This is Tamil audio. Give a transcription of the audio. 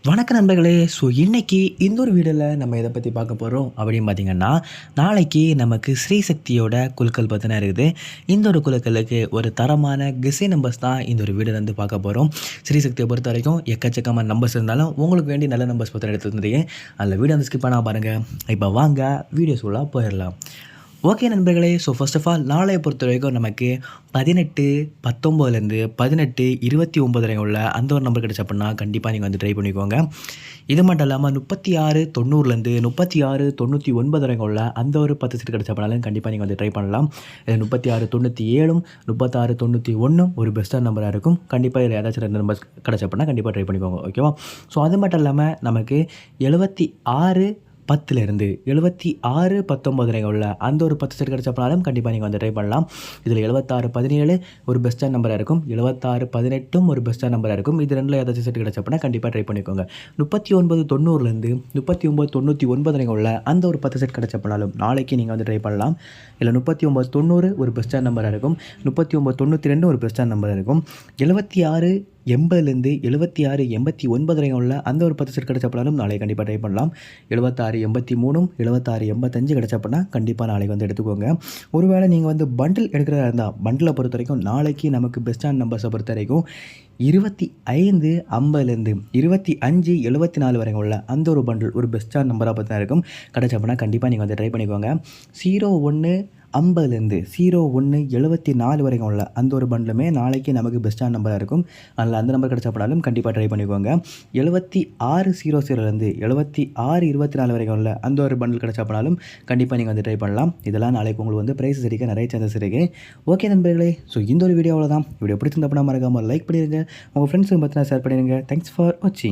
வணக்க நண்பர்களே. ஸோ இன்றைக்கி இந்த ஒரு வீடியோவில் நம்ம எதை பற்றி பார்க்க போகிறோம் அப்படின்னு பார்த்திங்கன்னா, நாளைக்கு நமக்கு ஸ்ரீசக்தியோட குழுக்கள் பற்றின இருக்குது. இந்த ஒரு குழுக்களுக்கு ஒரு தரமான கெஸ்ஸி நம்பர்ஸ் தான் இந்த ஒரு வீடியோவில் வந்து பார்க்க போகிறோம். ஸ்ரீசக்தியை பொறுத்த வரைக்கும் எக்கச்சக்கமான நம்பர்ஸ் இருந்தாலும் உங்களுக்கு வேண்டிய நல்ல நம்பர்ஸ் பற்றி எடுத்து வந்துருக்கேன். அதில் வீடியோ வந்து ஸ்கிப் பண்ணால் பாருங்கள். இப்போ வாங்க வீடியோஸ்குள்ளே போயிடலாம். ஓகே நண்பர்களே. ஸோ ஃபர்ஸ்ட் ஆஃப் ஆல் நாளைய பொறுத்த வரைக்கும் நமக்கு 18, 19லேருந்து 18, 29 வரை உள்ள அந்த ஒரு நம்பர் கிடச்சி அப்படின்னா கண்டிப்பாக நீங்கள் வந்து ட்ரை பண்ணிக்கோங்க. இது மட்டும் இல்லாமல் 36, 90லேருந்து 36, 99 வரை உள்ள அந்த ஒரு 10 செட் கிடச்ச அப்படின்னாலும் கண்டிப்பாக நீங்கள் வந்து ட்ரை பண்ணலாம். இது 36, 97, 36, 91 ஒரு பெஸ்ட்டான நம்பராக இருக்கும். கண்டிப்பாக இதில் ஏதாச்சும் 2 நம்பர்ஸ் கிடச்ச அப்படின்னா கண்டிப்பாக ட்ரை பண்ணிக்கோங்க. ஓகேவா? ஸோ அது மட்டும் இல்லாமல் நமக்கு 76, 10லேருந்து 76, 19 வரை உள்ள அந்த ஒரு 10 செட் கிடச்சப்பனாலும் கண்டிப்பாக நீங்கள் வந்து ட்ரை பண்ணலாம். இதில் 76, 17 ஒரு பெஸ்ட்டான நம்பராக இருக்கும். 76, 18 ஒரு பெஸ்ட்டான நம்பராக இருக்கும். இது ரெண்டில் ஏதாச்சும் செட் கிடச்சப்பனா கண்டிப்பாக ட்ரை பண்ணிக்கோங்க. 39, 90லேருந்து 39, 99 வரை உள்ள அந்த ஒரு 10 செட் கிடச்சப்பனாலும் நாளைக்கு நீங்கள் வந்து ட்ரை பண்ணலாம். இல்லை 39, 90 ஒரு பெஸ்ட்டான நம்பராக இருக்கும். 39, 92 ஒரு பெஸ்ட்டான நம்பராக இருக்கும். 76, 80லேருந்து 76, 89 வரை உள்ள அந்த ஒரு 10 செட் கிடச்சப்பனாலும் நாளைக்கு கண்டிப்பாக ட்ரை பண்ணலாம். 76, 83, 76, 85 கிடச்சப்பனா கண்டிப்பாக நாளைக்கு வந்து எடுத்துக்கோங்க. ஒருவேளை நீங்கள் வந்து பண்டில் எடுக்கிறதா இருந்தால் பண்டிலை பொறுத்த வரைக்கும் நாளைக்கு நமக்கு பெஸ்ட்டான நம்பர்ஸை பொறுத்த வரைக்கும் 25, 50லேருந்து 25, 74 வரை உள்ள அந்த ஒரு பண்டில் ஒரு பெஸ்ட்டான நம்பராக பார்த்து தான் இருக்கும். கிடச்சப்பனா கண்டிப்பாக நீங்கள் வந்து ட்ரை பண்ணிக்கோங்க. 01, 50லேருந்து 01, 74 வரைக்கும் உள்ள அந்த ஒரு பண்டிலுமே நாளைக்கு நமக்கு பெஸ்ட்டான நம்பராக இருக்கும். அதில் அந்த நம்பர் கிடச்சப்படாலும் கண்டிப்பாக ட்ரை பண்ணிக்கோங்க. 76, 00லேருந்து 76, 24 வரைக்கும் உள்ள அந்த ஒரு பண்டில் கிடச்சப்படாலும் கண்டிப்பாக நீங்கள் வந்து ட்ரை பண்ணலாம். இதெல்லாம் நாளைக்கு உங்களுக்கு வந்து ப்ரைஸ் இருக்குது, நிறைய சான்சஸ் இருக்குது. ஓகே நண்பர்களே. ஸோ இந்த ஒரு வீடியோ அவ்வளோதான். வீடியோ பிடிச்சிருந்தப்பனா மறக்காமல் லைக் பண்ணிடுங்க. உங்கள் ஃப்ரெண்ட்ஸுக்கு பார்த்தினா ஷேர் பண்ணிடுங்க. தேங்க்ஸ் ஃபார் வாட்சிங்.